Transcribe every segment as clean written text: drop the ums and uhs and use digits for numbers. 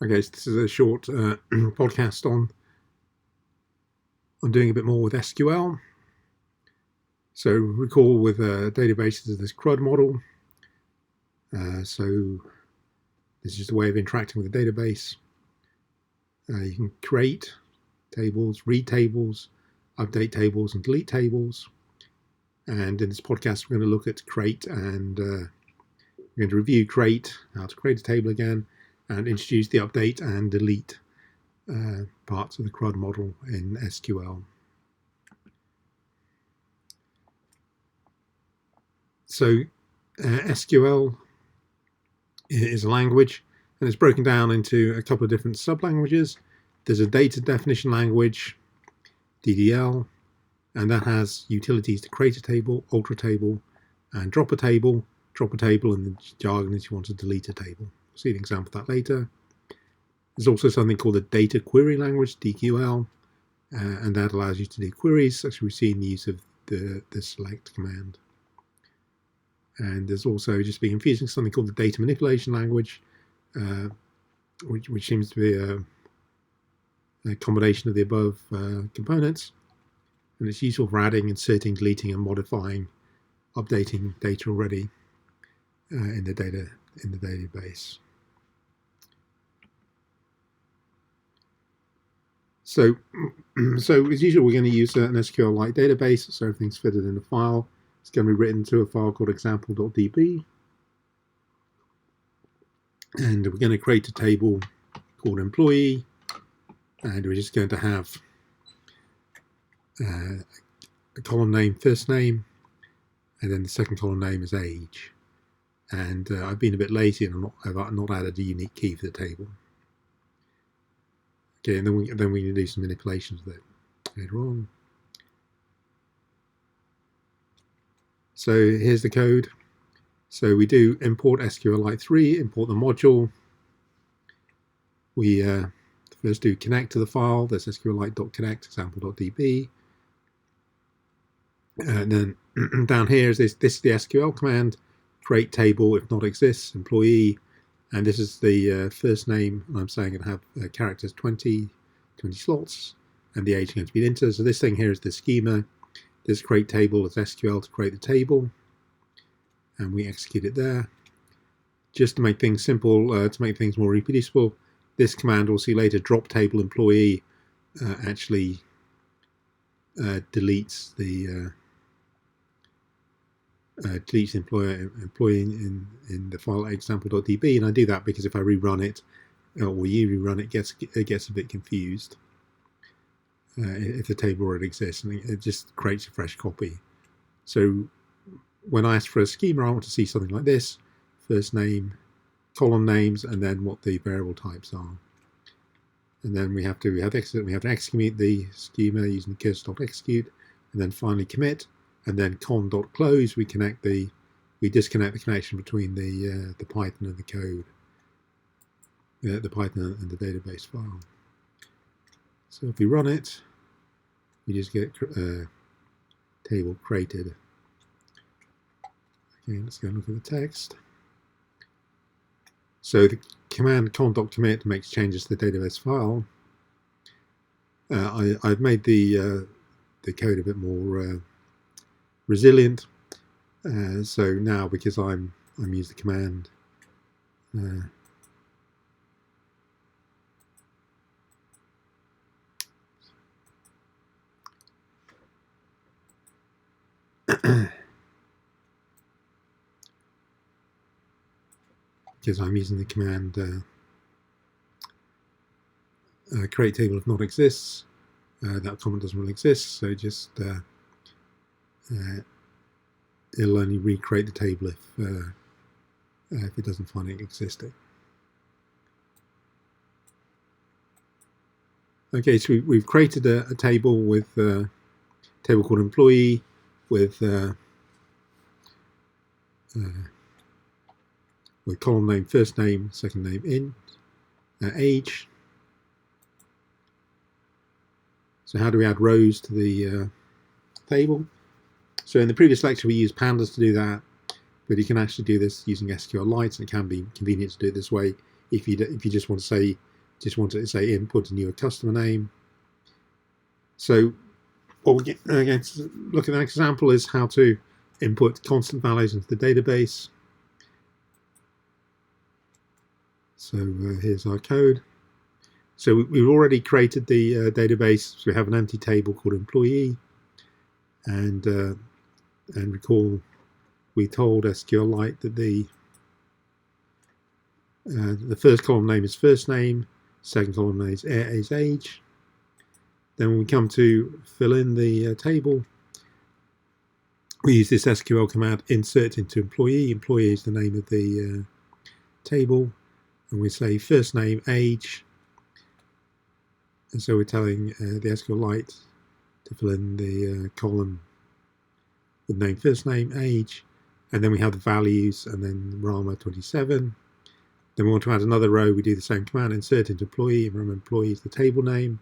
Okay, so this is a short podcast on doing a bit more with SQL. So recall with databases this CRUD model. So this is just a way of interacting with the database. You can create tables, read tables, update tables, and delete tables. And in this podcast, we're going to look at create and we're going to review create, how to create a table again, and introduce the update and delete parts of the CRUD model in SQL. So SQL is a language, and it's broken down into a couple of different sub-languages. There's a data definition language, DDL, and that has utilities to create a table, alter a table, and drop a table. Drop a table in the jargon is you want to delete a table. We'll see an example of that later. There's also something called a data query language, DQL, and that allows you to do queries, such as we've seen the use of the select command. And there's also, just being confusing, something called the data manipulation language, which seems to be a combination of the above components. And it's useful for adding, inserting, deleting, and modifying, updating data already in the database. So as usual, we're going to use an SQL-like database, so everything's fitted in a file. It's going to be written to a file called example.db. And we're going to create a table called employee. And we're just going to have a column name, first name, and then the second column name is age. And I've been a bit lazy and I've not added a unique key for the table. Okay, and then we can do some manipulations with it later on. So here's the code. So we do import SQLite 3, import the module. We first do connect to the file. There's SQLite.connect, example.db. And then down here is this is the SQL command, create table if not exists, employee. And this is the first name, and I'm saying it have characters 20 slots, and the age is going to be an integer. So this thing here is the schema. This create table is SQL to create the table, and we execute it there. Just to make things simple, to make things more reproducible, this command we'll see later, drop table employee, actually deletes the employee in the file example.db, and I do that because if I rerun it, or you rerun it, it gets a bit confused if the table already exists, and it just creates a fresh copy. So when I ask for a schema, I want to see something like this: first name, column names, and then what the variable types are. And then we have to execute the schema using the cursor.execute, and then finally commit. And then con.close, we disconnect the connection between the Python and the code, the Python and the database file. So if we run it, we just get table created. Okay, let's go and look at the text. So the command con.commit makes changes to the database file. I've made the code a bit more resilient. So now, because I'm using the command create table if not exists, that comment doesn't really exist, so just it'll only recreate the table if it doesn't find it existing. Okay, so we've created a table with a table called employee with column name, first name, second name, int, age. So how do we add rows to the table? So in the previous lecture we used pandas to do that, but you can actually do this using SQLite, and it can be convenient to do it this way if you just want to say just want to say input a new customer name. So what we get, again, look at that example is how to input constant values into the database. So here's our code. So we've already created the database. So we have an empty table called employee, and recall we told SQLite that the first column name is first name, second column name is age. Then when we come to fill in the table, we use this SQL command insert into employee. Employee is the name of the table, and we say first name, age, and so we're telling the SQLite to fill in the column with name, first name, age, and then we have the values, and then Rama 27. Then we want to add another row. We do the same command, insert into employee. Remember, employee is the table name,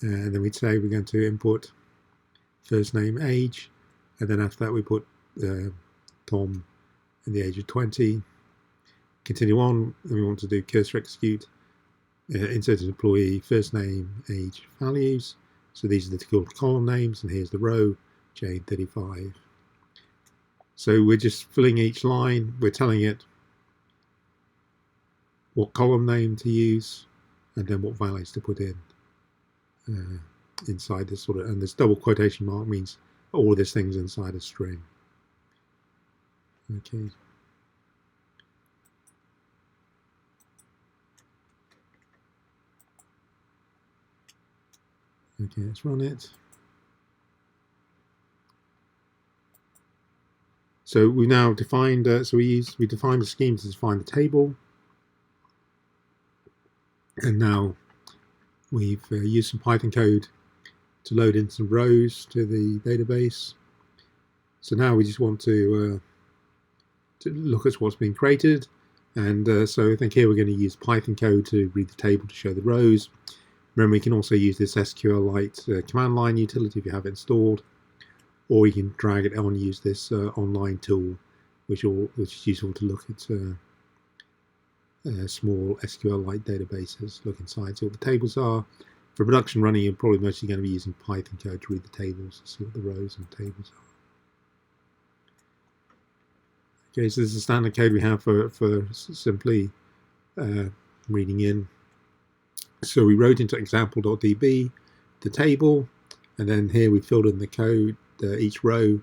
and then we'd say we're going to import first name, age, and then after that we put Tom in the age of 20. Continue on, and we want to do cursor execute, insert as employee, first name, age, values. So these are the column names, and here's the row, Jane 35. So we're just filling each line, we're telling it what column name to use, and then what values to put in inside this sort of, and this double quotation mark means all of this thing's inside a string. Okay. Okay, let's run it. So we now defined, we defined the scheme to define the table, and now we've used some Python code to load in some rows to the database. So now we just want to look at what's been created, and so I think here we're going to use Python code to read the table to show the rows. Remember, you can also use this SQLite command line utility if you have it installed, or you can drag it on and use this online tool, which is useful to look at small SQLite databases, look inside, see what the tables are. For production running, you're probably mostly going to be using Python code to read the tables and see what the rows and tables are. Okay, so this is the standard code we have for simply reading in. So we wrote into example.db the table, and then here we filled in the code, each row,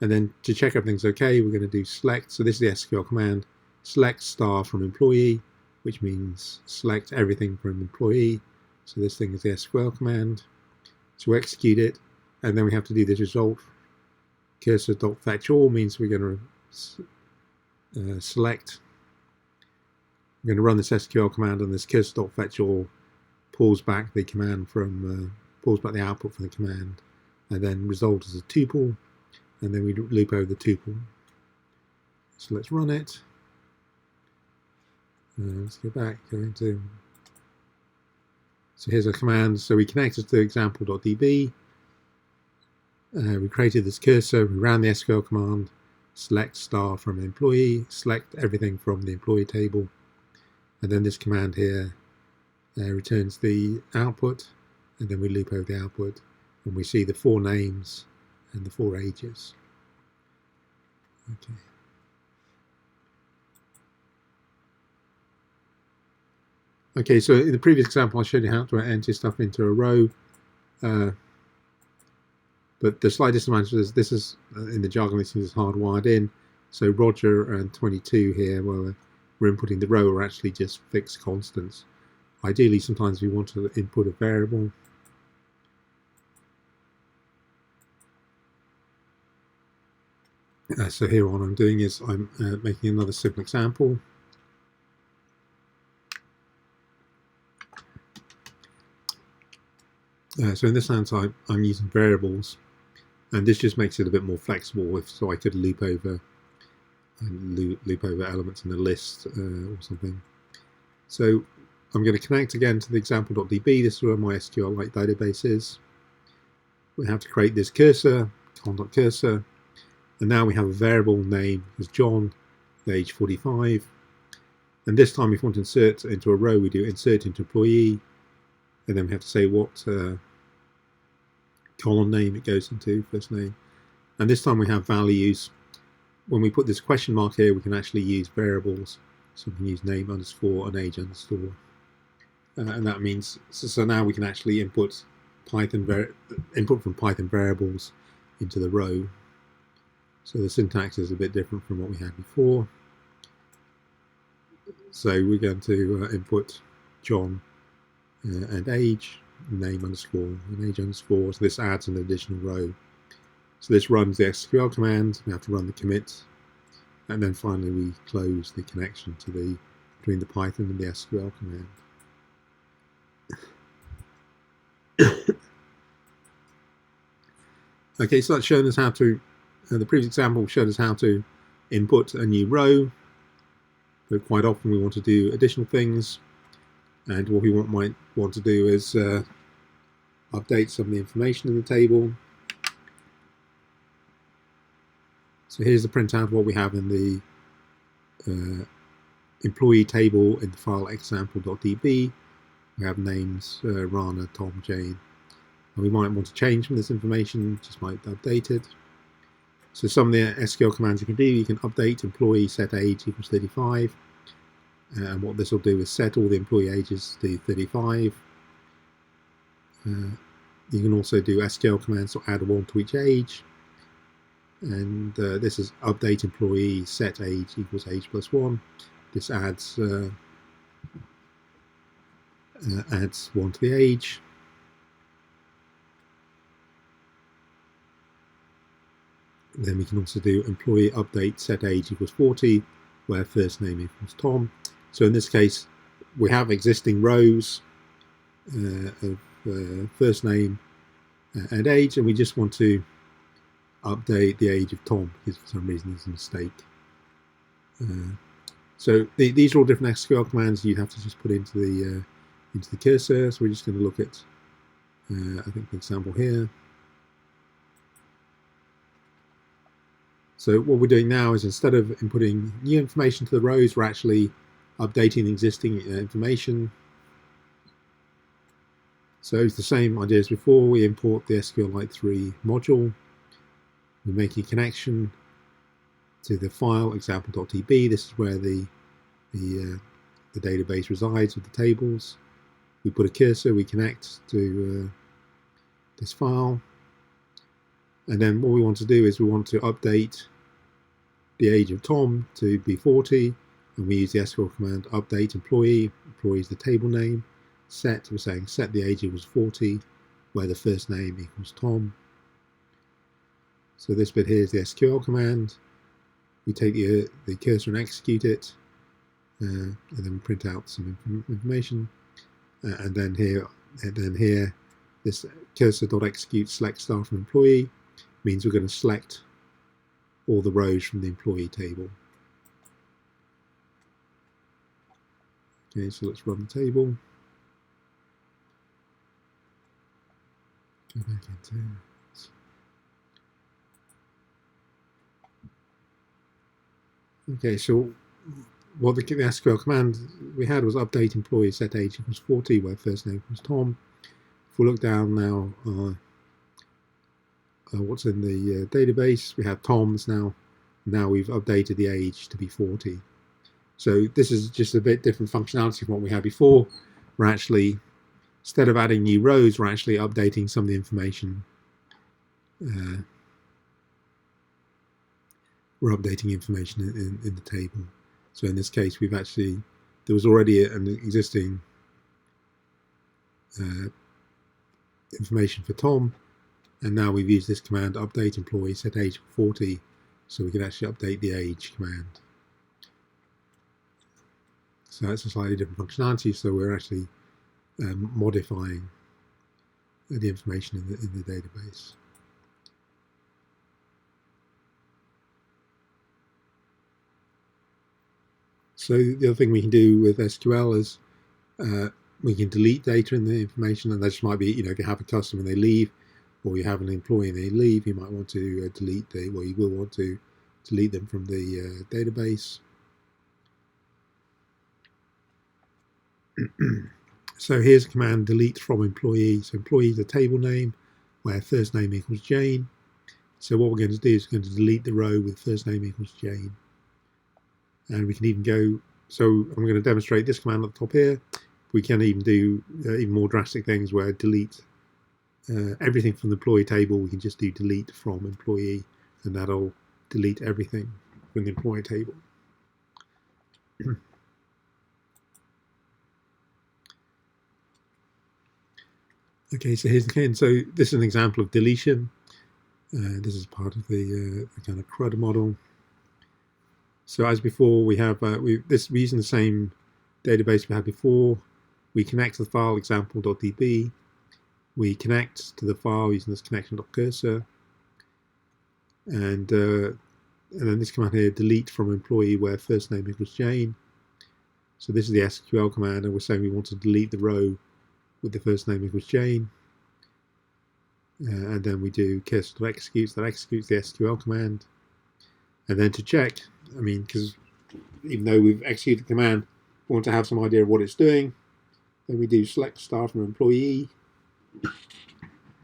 and then to check everything's okay, we're going to do select. So this is the SQL command, select star from employee, which means select everything from employee. So this thing is the SQL command. So we execute it, and then we have to do this result. Cursor.fetch all means we're going to select. I'm going to run this SQL command, and this cursor.fetch all pulls back the command from pulls back the output from the command, and then result as a tuple, and then we loop over the tuple. So let's run it. Let's go back. So here's a command. So we connected to example.db. We created this cursor. We ran the SQL command. Select star from employee. Select everything from the employee table. And then this command here returns the output, and then we loop over the output, and we see the 4 names and the 4 ages. Okay. Okay, so in the previous example, I showed you how to enter stuff into a row, but the slight disadvantage is this is in the jargon. This is hardwired in. So Roger and 22 here, well, we're inputting the row, are actually just fixed constants. Ideally, sometimes we want to input a variable. So here what I'm doing is I'm making another simple example. So in this sense, I'm using variables, and this just makes it a bit more flexible. So I could loop over elements in a list or something. So I'm going to connect again to the example.db. This is where my SQLite database is. We have to create this cursor, con.cursor, and now we have a variable name as John, age 45, And this time, if we want to insert into a row, we do insert into employee, and then we have to say what column name it goes into, first name. And this time we have values. When we put this question mark here, we can actually use variables. So we can use name underscore and age underscore. And that means, so now we can actually input from Python variables into the row. So the syntax is a bit different from what we had before. So we're going to input John and age, name underscore and age underscore. So this adds an additional row. So this runs the SQL command. We have to run the commit, and then finally we close the connection to between the Python and the SQL command. Okay, so that's shown us how to. The previous example showed us how to input a new row, but quite often we want to do additional things, and what we might want to do is update some of the information in the table. So here's the printout of what we have in the employee table in the file example.db. We have names Rana, Tom, Jane. And we might want to change from this information, just might update it. So some of the SQL commands you can do, you can update employee set age equals 35. And what this will do is set all the employee ages to 35. You can also do SQL commands to add 1 to each age. And this is update employee set age equals age plus 1. This adds 1 to the age. And then we can also do employee update set age equals 40, where first name equals Tom. So in this case, we have existing rows of first name and age, and we just want to update the age of Tom because for some reason there's a mistake. So these are all different SQL commands you have to just put into the cursor. So we're just going to look at I think the example here. So what we're doing now is instead of inputting new information to the rows, we're actually updating the existing information. So it's the same idea as before. We import the SQLite 3 module. We make a connection to the file example.db. This is where the database resides with the tables. We put a cursor, we connect to this file. And then what we want to do is we want to update the age of Tom to be 40, and we use the SQL command update employee. Employee is the table name. Set, we're saying set the age equals 40, where the first name equals Tom. So this bit here is the SQL command. We take the cursor and execute it, and then we print out some information. And then here, this cursor.execute select star from employee means we're going to select all the rows from the employee table. Okay, so let's run the table. Go back into Okay, so what the SQL command we had was update employee set age equals 40, where first name was Tom. If we look down now, what's in the database, we have Tom's now. Now we've updated the age to be 40. So this is just a bit different functionality from what we had before. We're actually, instead of adding new rows, we're actually updating some of the information. We're updating information in the table. So in this case, we've actually, there was already an existing information for Tom, and now we've used this command update employee set age 40, so we can actually update the age command. So that's a slightly different functionality. So we're actually modifying the information in the database. So the other thing we can do with SQL is we can delete data in the information, and that just might be, if you have a customer and they leave, or you have an employee and they leave, you might want to you will want to delete them from the database. So here's a command, delete from employee. So employee is a table name where first name equals Jane. So what we're going to do is we're going to delete the row with first name equals Jane. And we can even go, so I'm going to demonstrate this command at the top here. We can even do even more drastic things where delete everything from the employee table. We can just do delete from employee, and that'll delete everything from the employee table. Okay, so here's again. So this is an example of deletion. This is part of the kind of CRUD model. So as before, we have we're using the same database we had before. We connect to the file example.db. We connect to the file using this connection.cursor, and then this command here, delete from employee where first name equals Jane. So this is the SQL command, and we're saying we want to delete the row with the first name equals Jane. And then we do cursor.executes, that executes the SQL command. And then to check, I mean, because even though we've executed the command, we want to have some idea of what it's doing. Then we do select star from employee.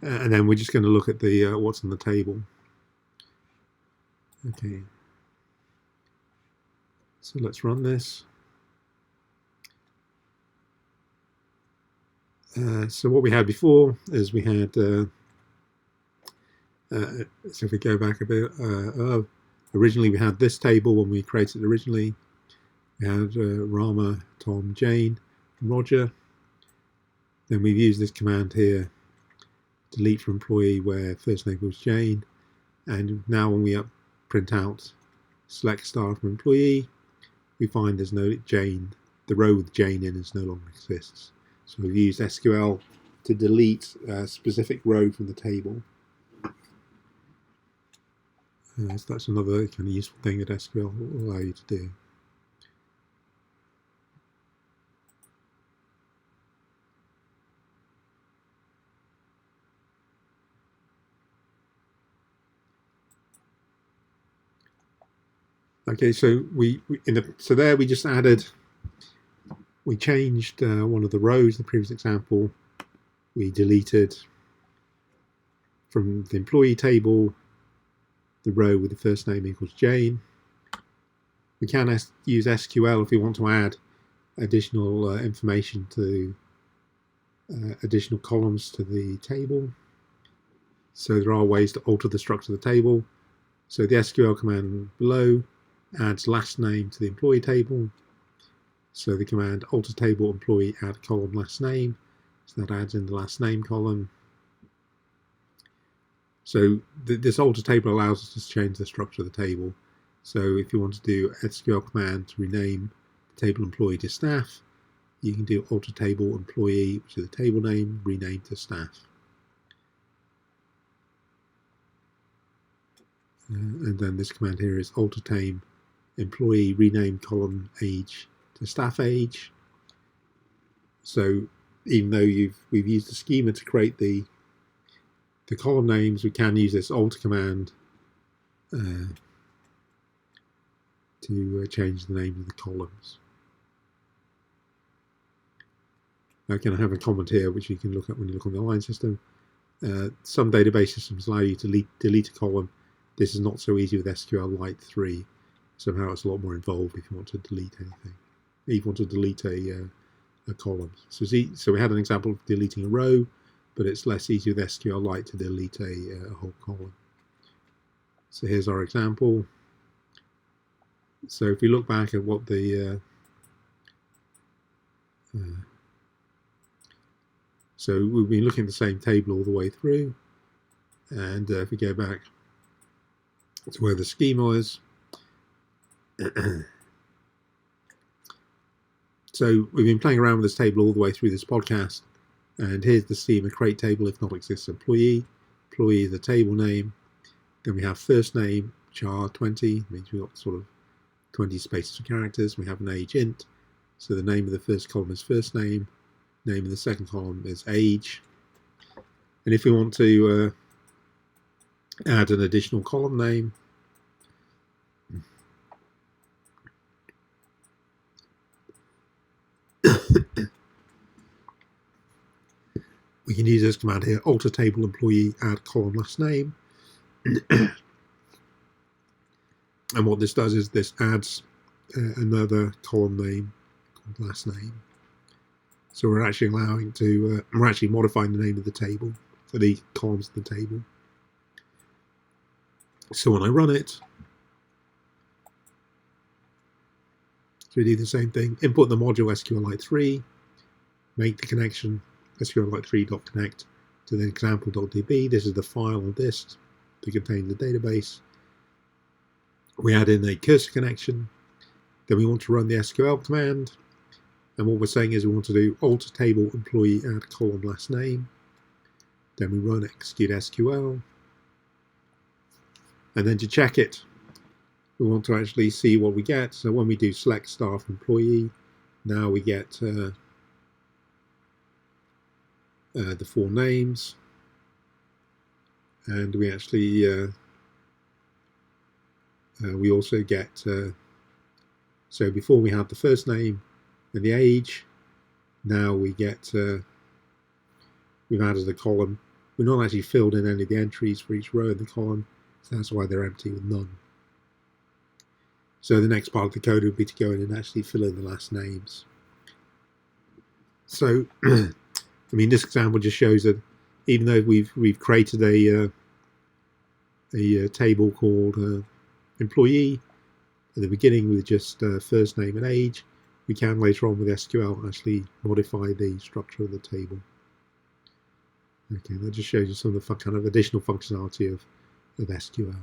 And then we're just going to look at the what's on the table. Okay. So let's run this. So what we had before is we had, so if we go back a bit, originally we had this table when we created it originally. We had Rama, Tom, Jane, and Roger. Then we've used this command here, delete from employee where first name equals Jane. And now when we print out select star from employee, we find there's no Jane, the row with Jane in no longer exists. So we've used SQL to delete a specific row from the table. So that's another kind of useful thing that SQL will allow you to do. Okay, so we just added, we changed one of the rows in the previous example. We deleted from the employee table the row with the first name equals Jane. We can use SQL if we want to add additional information to additional columns to the table. So there are ways to alter the structure of the table. So the SQL command below adds last name to the employee table. So the command alter table employee add column last name. So that adds in the last name column. So this alter table allows us to change the structure of the table. So if you want to do SQL command to rename the table employee to staff, you can do alter table employee, which is the table name, rename to staff. And then this command here is alter tame employee rename column age to staff age. So even though we've used the schema to create the column names, we can use this alter command to change the name of the columns. Okay, I have a comment here which you can look at when you look on the line system. Some database systems allow you to delete a column. This is not so easy with SQLite 3. Somehow it's a lot more involved if you want to delete anything. If you want to delete a column. So we had an example of deleting a row, but it's less easy with SQLite to delete a whole column. So here's our example. So if we look back at what the so we've been looking at the same table all the way through, and if we go back to where the schema is, so we've been playing around with this table all the way through this podcast, and here's the schema: create table if not exists employee. Employee is the table name. Then we have first name, char 20, means we've got sort of 20 spaces for characters. We have an age int, so the name of the first column is first name. Name of the second column is age. And if we want to add an additional column name, we can use this command here, alter table employee, add column last name. And what this does is this adds another column name called last name. So we're actually we're actually modifying the name of the table for the columns of the table. So when I run it, so we do the same thing, import the module SQLite3, make the connection SQLite3.connect to the example.db. This is the file of this to contain the database. We add in a cursor connection. Then we want to run the SQL command. And what we're saying is we want to do alter table employee add column last name. Then we run execute SQL. And then to check it, we want to actually see what we get. So when we do select staff employee, now we get the 4 names. And we actually we also get, so before we had the first name and the age, now we get, we've added a column. We're not actually filled in any of the entries for each row in the column, so that's why they're empty with none. So the next part of the code would be to go in and actually fill in the last names. So, I mean, this example just shows that even though we've created a table called employee at the beginning with just first name and age, we can later on with SQL actually modify the structure of the table. Okay, that just shows you some of the kind of additional functionality of SQL.